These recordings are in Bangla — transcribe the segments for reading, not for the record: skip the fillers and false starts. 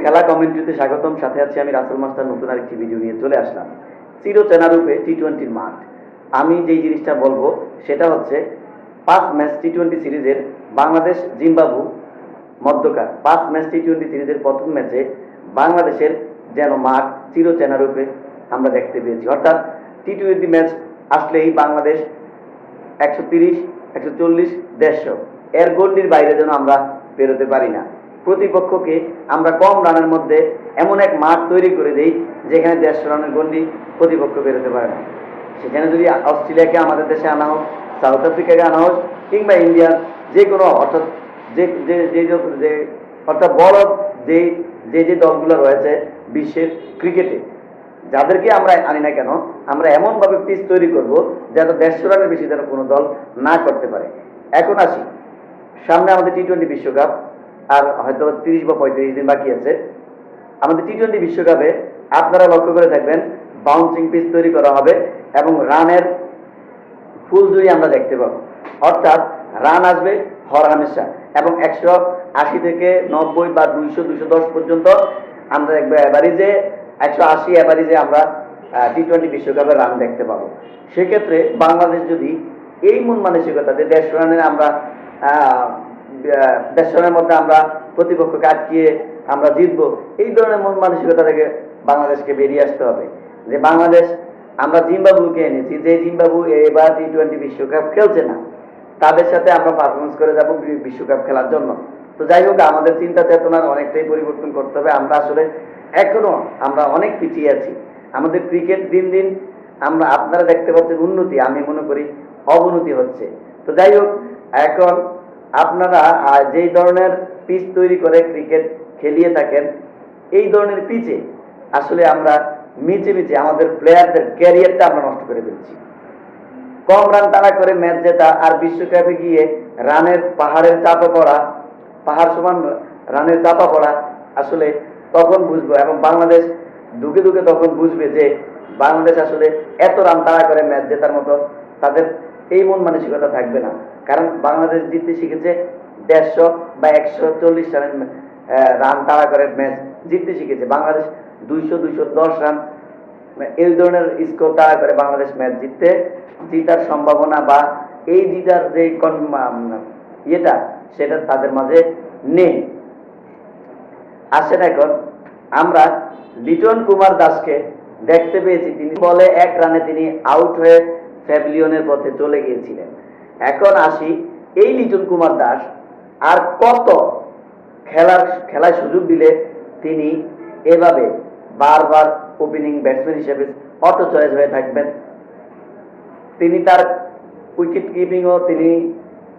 খেলা কমেন্ট্রিতে স্বাগতম। সাথে আছি আমি রাসেল মাস্টার। নতুন আরেকটি ভিডিও নিয়ে চলে আসলাম। চিরচেনা রূপে টি-20 মাঠ। আমি যেই জিনিসটা বলবো সেটা হচ্ছে 5 ম্যাচ টি-20 সিরিজের বাংলাদেশ জিম্বাবু মধ্যকার 5 ম্যাচ টি-20 সিরিজের প্রথম ম্যাচে বাংলাদেশের যেন মাঠ চিরচেনা রূপে আমরা দেখতে পেয়েছি। অর্থাৎ টি-20 ম্যাচ আসলেই বাংলাদেশ 130, 140, 150 এর গণ্ডির বাইরে যেন আমরা বেরোতে পারি না। প্রতিপক্ষকে আমরা কম রানের মধ্যে এমন এক মাঠ তৈরি করে দিই যেখানে 150 রানের গণ্ডি প্রতিপক্ষ বেরোতে পারে না। সেখানে যদি অস্ট্রেলিয়াকে আমাদের দেশে আনা হোক, সাউথ আফ্রিকাকে আনা হোক, কিংবা ইন্ডিয়ার যে কোনো অর্থাৎ যে যে যে যে অর্থাৎ বড় যে যে যে দলগুলো রয়েছে বিশ্বের ক্রিকেটে, যাদেরকে আমরা আনি না কেন, আমরা এমনভাবে পিচ তৈরি করব যাতে 150 রানের বেশি যেন কোনো দল না করতে পারে। এখন আসি, সামনে আমাদের টি-20 বিশ্বকাপ আর হয়তো 30 বা 35 দিন বাকি আছে। আমাদের টি-20 বিশ্বকাপে আপনারা লক্ষ্য করে থাকবেন বাউন্সিং পিচ তৈরি করা হবে এবং রানের ফুলঝুরি আমরা দেখতে পাবো। অর্থাৎ রান আসবে হরহামেশা এবং 180 থেকে 90 বা 200, 210 পর্যন্ত আমরা দেখবো অ্যাভারেজে 180 অ্যাভারেজে আমরা টি-20 বিশ্বকাপের রান দেখতে পাবো। সেক্ষেত্রে বাংলাদেশ যদি এই মন মানসিকতাতে 150 রানের আমরা 150 রানের মধ্যে আমরা প্রতিপক্ষকে আটকিয়ে আমরা জিতবো, এই ধরনের মন মানসিকতা থেকে বাংলাদেশকে বেরিয়ে আসতে হবে। যে বাংলাদেশ আমরা জিম্বাবুকে এনেছি, যে জিম্বাবু এবার টি-20 বিশ্বকাপ খেলছে না, তাদের সাথে আমরা পারফরমেন্স করে যাব বিশ্বকাপ খেলার জন্য। তো যাই হোক, আমাদের চিন্তা চেতনার অনেকটাই পরিবর্তন করতে হবে। আমরা আসলে এখনো আমরা অনেক পিছিয়ে আছি। আমাদের ক্রিকেট দিন দিন আমরা আপনারা দেখতে পাচ্ছেন উন্নতি, আমি মনে করি অবনতি হচ্ছে। তো যাই হোক, এখন আপনারা যেই ধরনের পিচ তৈরি করে ক্রিকেট খেলিয়ে থাকেন, এই ধরনের পিচে আসলে আমরা মিচে আমাদের প্লেয়ারদের ক্যারিয়ারটা আমরা নষ্ট করে ফেলছি। কম রান তাড়া করে ম্যাচ জেতা আর বিশ্বকাপে গিয়ে রানের পাহাড়ের চাপে পড়া, পাহাড় সমান রানের চাপা পড়া, আসলে তখন বুঝবো এবং বাংলাদেশ দুকে দুকে তখন বুঝবে যে বাংলাদেশ আসলে এত রান তাড়া করে ম্যাচ জেতার মতো তাদের এই মন মানসিকতা থাকবে না। কারণ বাংলাদেশ জিততে শিখেছে 150 বা 140 রানের রান তাড়া করে ম্যাচ জিততে শিখেছে। বাংলাদেশ 200, 210 রান এই ধরনের স্কোর তাড়া করে বাংলাদেশ ম্যাচ জিতার সম্ভাবনা বা এই জিতার যে ইয়েটা সেটা তাদের মাঝে নেই। আসেন এখন আমরা লিটন কুমার দাসকে দেখতে পেয়েছি, তিনি বলে 1 রানে তিনি আউট হয়ে প্যাভিলিয়নের পথে চলে গিয়েছিলেন। এখন আসি, এই লিটন কুমার দাস আর কত খেলার সুযোগ দিলে তিনি এভাবে বারবার ওপেনিং ব্যাটসম্যান হিসেবে অটো চয়েস হয়ে থাকবেন। তিনি তার উইকেট কিপিংও তিনি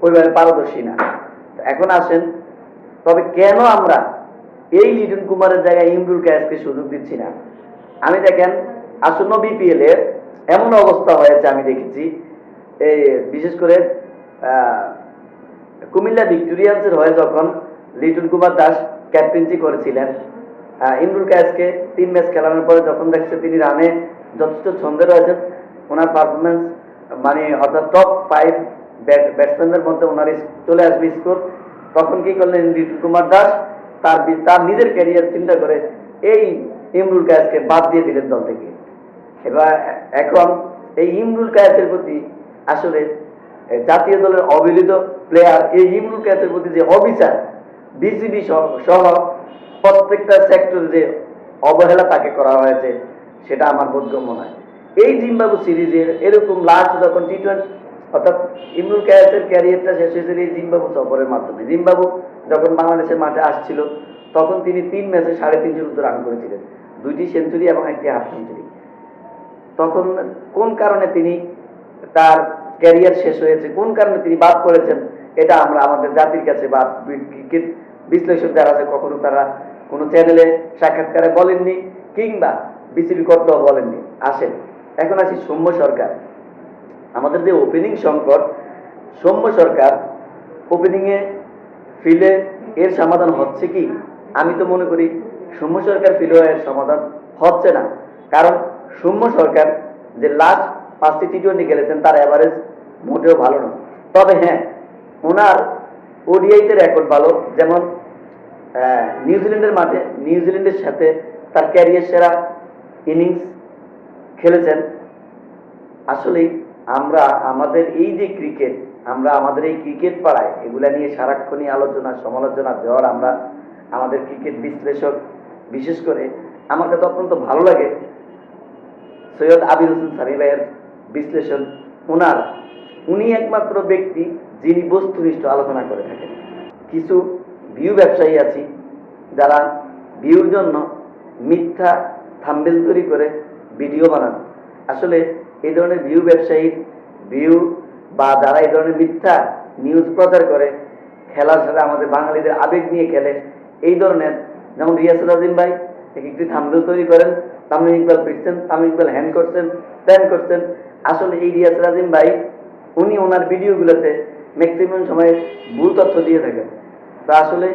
ওইভাবে পারদর্শী না। এখন আসেন, তবে কেন আমরা এই লিটন কুমারের জায়গায় ইমরুল কায়েসকে সুযোগ দিচ্ছি না? আমি দেখেন আসন্ন বিপিএল এর এমন অবস্থা হয়েছে, আমি দেখেছি এই বিশেষ করে কুমিল্লা ভিক্টোরিয়ান্সের হয়ে যখন লিটন কুমার দাস ক্যাপ্টেন্সি করেছিলেন, ইমরুল কায়েসকে 3 ম্যাচ খেলানোর পরে যখন দেখছে তিনি রানে যথেষ্ট ছন্দে রয়েছেন, ওনার পারফরমেন্স মানে অর্থাৎ টপ 5 ব্যাটসম্যানদের মধ্যে ওনার চলে আসবে স্কোর, তখন কি করলেন লিটন কুমার দাস তার নিজের ক্যারিয়ার চিন্তা করে এই ইমরুল কায়েসকে বাদ দিয়ে দিলেন দল থেকে। এবার এখন এই ইমরুল কায়েসের প্রতি আসলে জাতীয় দলের অবহেলিত প্লেয়ার এই ইমরুল কায়েসের প্রতি যে অবিচার, বিসিবি সহ প্রত্যেকটা সেক্টরে যে অবহেলা তাকে করা হয়েছে, সেটা আমার বোধগম্য নয়। এই জিম্বাবু সিরিজের এরকম লাস্ট যখন টি-20 অর্থাৎ ইমরুল কায়েসের ক্যারিয়ারটা শেষ হয়েছিল এই জিম্বাবু সফরের মাধ্যমে। জিম্বাবু যখন বাংলাদেশের মাঠে আসছিল তখন তিনি 3 ম্যাচে 350 রান করেছিলেন, 2টি সেঞ্চুরি এবং 1টি হাফ সেঞ্চুরি। তখন কোন কারণে তিনি তার ক্যারিয়ার শেষ হয়েছে, কোন কারণে তিনি বাদ পড়েছেন, এটা আমরা আমাদের জাতির কাছে বা ক্রিকেট বিশ্লেষক যারা আছে কখনো তারা কোনো চ্যানেলে সাক্ষাৎকারে বলেননি কিংবা বিসিবি কর্তাও বলেননি। আসেন এখন আসি সৌম্য সরকার। আমাদের যে ওপেনিং সংকট, সৌম্য সরকার ওপেনিংয়ে ফিলে এর সমাধান হচ্ছে কি? আমি তো মনে করি সৌম্য সরকার ফিলে এর সমাধান হচ্ছে না। কারণ সৌম্য সরকার যে লাস্ট 5টি টি-20 খেলেছেন তার অ্যাভারেজ মোটেও ভালো নয়। তবে হ্যাঁ, ওনার ওডিআইতে রেকর্ড ভালো। যেমন নিউজিল্যান্ডের মাঠে নিউজিল্যান্ডের সাথে তার ক্যারিয়ার সেরা ইনিংস খেলেছেন। আসলে আমরা আমাদের এই যে ক্রিকেট, আমরা আমাদের এই ক্রিকেট পাড়ায় এগুলা নিয়ে সারাক্ষণই আলোচনা সমালোচনা ঝড়। আমরা আমাদের ক্রিকেট বিশ্লেষক, বিশেষ করে আমার কাছে অত্যন্ত ভালো লাগে সৈয়দ আবির হোসেন সামি ভাইয়ের বিশ্লেষণ। উনি একমাত্র ব্যক্তি যিনি বস্তুনিষ্ঠ আলোচনা করে থাকেন। কিছু ভিউ ব্যবসায়ী আছি যারা ভিউর জন্য মিথ্যা থাম্বেল তৈরি করে ভিডিও বানান। আসলে এই ধরনের ভিউ ব্যবসায়ীর ভিউ বা যারা এই ধরনের মিথ্যা নিউজ প্রচার করে, খেলার সাথে আমাদের বাঙালিদের আবেগ নিয়ে খেলে, এই ধরনের, যেমন রিয়াসুল আজিম ভাই একটি থাম্বেল তৈরি করেন, তামিম ইকবাল পিটছেন, তামিম ইকবাল হ্যান্ড করছেন, ত্যান করছেন। আসলে এই রিয়াসুল আজিম ভাই উনি ওনার ভিডিওগুলোতে ম্যাক্সিমাম সময় ভুল তথ্য দিয়ে থাকেন। তা আসলে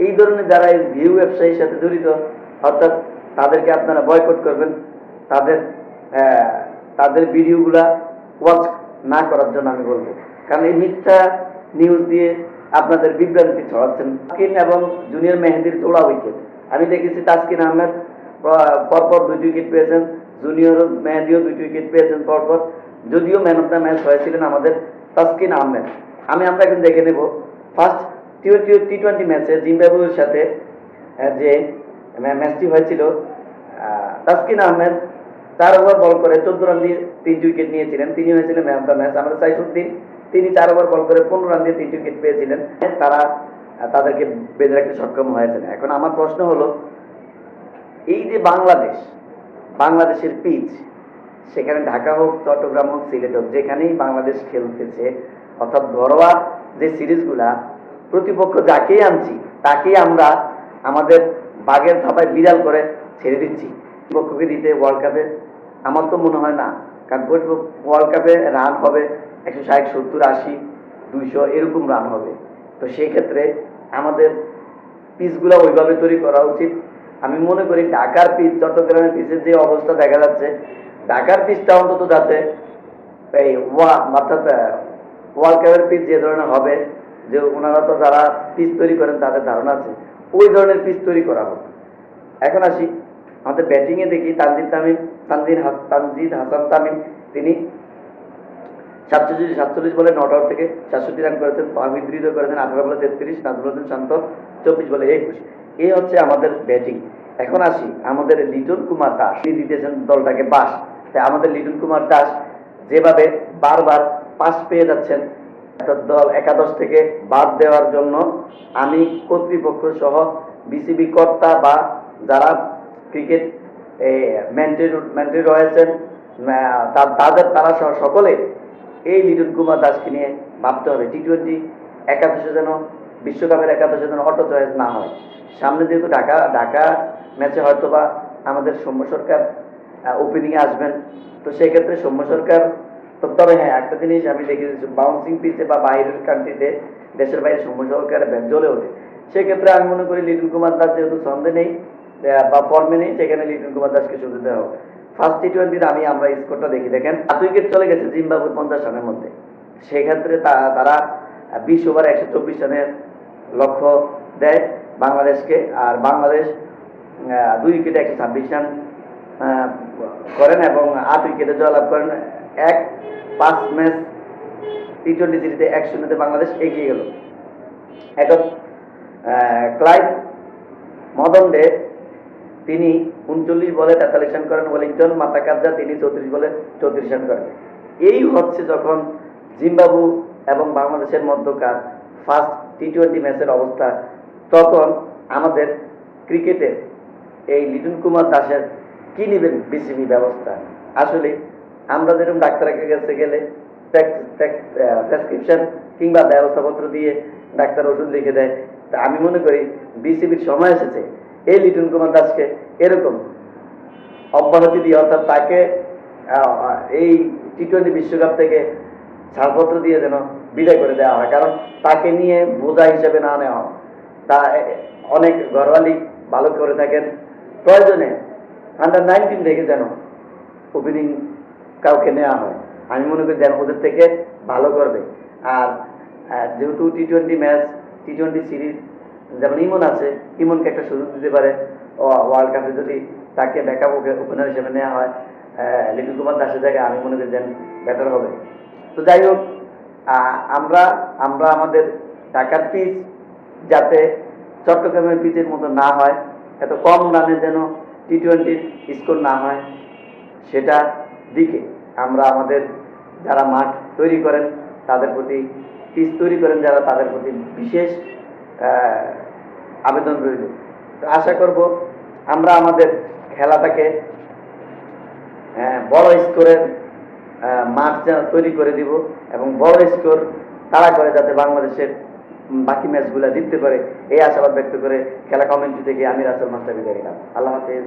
এই ধরনের যারা এই ভিউ ব্যবসায়ীর সাথে জড়িত, অর্থাৎ তাদেরকে আপনারা বয়কট করবেন, তাদের তাদের ভিডিওগুলা ওয়াচ না করার জন্য আমি বলবো। কারণ এই মিথ্যা নিউজ দিয়ে আপনাদের বিভ্রান্তি ছড়াচ্ছেন। তাসকিন এবং জুনিয়র মেহেদির জোড়া উইকেট আমি দেখেছি। তাসকিন আহমেদ পরপর 2টি উইকেট পেয়েছেন, জুনিয়র মেহেদিও 2টি উইকেট পেয়েছেন পরপর। যদিও ম্যান অফ দ্য ম্যাচ হয়েছিলেন আমাদের তাসকিন আহমেদ। আমরা এখন দেখে নেব ফার্স্ট টি20 ম্যাচে জিম্বাবুয়ের সাথে যে ম্যাচটি হয়েছিল। তাসকিন আহমেদ 4 ওভার বল করে 14 রান দিয়ে 3টি উইকেট নিয়েছিলেন। তিনি হয়েছিলেন ম্যান অফ দ্য ম্যাচ। আমাদের সাইফুদ্দিন, তিনি 4 ওভার বল করে 15 রান দিয়ে 3টি উইকেট পেয়েছিলেন। তারা তাদেরকে বেঁধে রাখতে সক্ষম হয়েছেন। এখন আমার প্রশ্ন হলো, এই যে বাংলাদেশের পিচ, সেখানে ঢাকা হোক, চট্টগ্রাম হোক, সিলেট হোক, যেখানেই বাংলাদেশ খেলতেছে, অর্থাৎ ঘরোয়া যে সিরিজগুলা, প্রতিপক্ষ যাকেই আনছি তাকেই আমরা আমাদের বাঘের থাপায় বিড়াল করে ছেড়ে দিচ্ছি। প্রতিপক্ষকে দিতে ওয়ার্ল্ড কাপে আমার তো মনে হয় না, কারণ ওয়ার্ল্ড কাপে রান হবে 160, 70, 80, 200 এরকম রান হবে। তো সেক্ষেত্রে আমাদের পিচগুলো ওইভাবে তৈরি করা উচিত। আমি মনে করি ঢাকার পিচ, চট্টগ্রামের পিচের যে অবস্থা দেখা যাচ্ছে, ঢাকার পিচটা অন্তত যাতে এই অর্থাৎ ওয়ার্ল্ড কাপের পিচ যে ধরনের হবে, যে ওনারা তো যারা পিচ তৈরি করেন তাদের ধারণা আছে, ওই ধরনের পিচ তৈরি করা হোক। এখন আসি আমাদের ব্যাটিংয়ে দেখি তানজিদ হাসান তামিম, তিনি 47 বলে নট আউট থেকে 67 রান করেছেন। তাহিদ হৃদয় করেছেন 18 বলে 33, নাজমুল হোসেন শান্ত 24 বলে 21। এই হচ্ছে আমাদের ব্যাটিং। এখন আসি আমাদের লিটন কুমার দাস, তিনি দিতেছেন দলটাকে বাস। তাই আমাদের লিটন কুমার দাস যেভাবে বারবার পাস পেয়ে যাচ্ছেন, দল একাদশ থেকে বাদ দেওয়ার জন্য আমি কর্তৃপক্ষ সহ বিসিবি কর্তা বা যারা ক্রিকেট মেন্টরি রয়েছেন তারা সকলে এই লিটন কুমার দাসকে নিয়ে ভাবতে হবে। টি20 একাদশে যেন, বিশ্বকাপের একাদশে যেন অটো চয়েস না হয়। সামনে যেহেতু ঢাকা ম্যাচে হয়তো বা আমাদের সৌম্য সরকার ওপেনিংয়ে আসবেন, তো সেক্ষেত্রে সৌম্য সরকার, তবে হ্যাঁ একটা জিনিস আমি দেখেছি, বাউন্সিং পিচে বা বাইরের কান্ট্রিতে, দেশের বাইরে সৌম্য সরকারের ব্যাট জ্বলে ওঠে। সেক্ষেত্রে আমি মনে করি লিটন কুমার দাস যেহেতু ছন্দে নেই বা ফর্মে নেই, সেখানে লিটন কুমার দাসকে সুযোগ দেওয়া হোক। ফার্স্ট টি20 আমরা স্কোরটা দেখি, দেখেন 7 উইকেট চলে গেছে জিম্বাবুর 50 রানের মধ্যে। সেক্ষেত্রে তারা 20 ওভার 124 রানের লক্ষ্য দেয় বাংলাদেশকে, আর বাংলাদেশ 2 উইকেটে 126 রান করেন এবং 8 উইকেটে জয়লাভ করেন। 5 ম্যাচ টি20 সিরিজে 1-0 বাংলাদেশ এগিয়ে গেল। এখন ক্লাইভ মদন্ডে তিনি 39 বলে 43 রান করেন। ওয়েলিংটন মাতাকাজ্জা তিনি 34 বলে 34 রান করেন। এই হচ্ছে যখন জিম্বাবু এবং বাংলাদেশের মধ্যকার ফার্স্ট টি20 ম্যাচের অবস্থা, তখন আমাদের ক্রিকেটে এই লিটন কুমার দাসের কি নেবেন বিসিবি ব্যবস্থা। আসলে আমরা যেরকম ডাক্তারের কাছে গেলে প্রেসক্রিপশন কিংবা ব্যবস্থাপত্র দিয়ে ডাক্তার ওষুধ লিখে দেয়, তা আমি মনে করি বিসিবির সময় এসেছে এই লিটন কুমার দাসকে এরকম অব্যাহতি দিয়ে, অর্থাৎ তাকে এই টি20 বিশ্বকাপ থেকে ছাড়পত্র দিয়ে যেন বিদায় করে দেওয়া হয়। কারণ তাকে নিয়ে বোঝা হিসেবে না নেওয়া হয়। তা অনেক ঘরোয়া লীগ ভালো করে থাকেন, প্রয়োজনে আন্ডার-19 থেকে যেন ওপেনিং কাউকে নেওয়া হয়। আমি মনে করি যেন ওদের থেকে ভালো করবে। আর যেহেতু টি20 ম্যাচ, টি20 সিরিজ যেমন ইমন আছে, ইমনকে একটা সুযোগ দিতে পারে ওয়ার্ল্ড কাপে, যদি তাকে ব্যাকআপ ওপেনার হিসেবে নেওয়া হয় লিটন কুমার দাসের জায়গায়, আমি মনে করি দেন বেটার হবে। তো যাই হোক, আমরা আমরা আমাদের ঢাকার পিচ যাতে চট্টগ্রামের পিচের মতো না হয়, এত কম রানে যেন টি-20 স্কোর না হয়, সেটা দিকে আমরা আমাদের যারা মাঠ তৈরি করেন তাদের প্রতি, পিচ তৈরি করেন যারা, তাদের প্রতি বিশেষ আবেদন রইল। তো আশা করব আমরা আমাদের খেলাটাকে বড় স্কোরের মাঠ তৈরি করে দিব এবং বড় স্কোর তাড়া করে যাতে বাংলাদেশের বাকি ম্যাচগুলো জিততে পারে, এই আশাবাদ ব্যক্ত করে খেলা কমেন্ট্রি থেকে আমি রাসেল মাস্টার বিদায় নিলাম। আল্লাহ হাফেজ।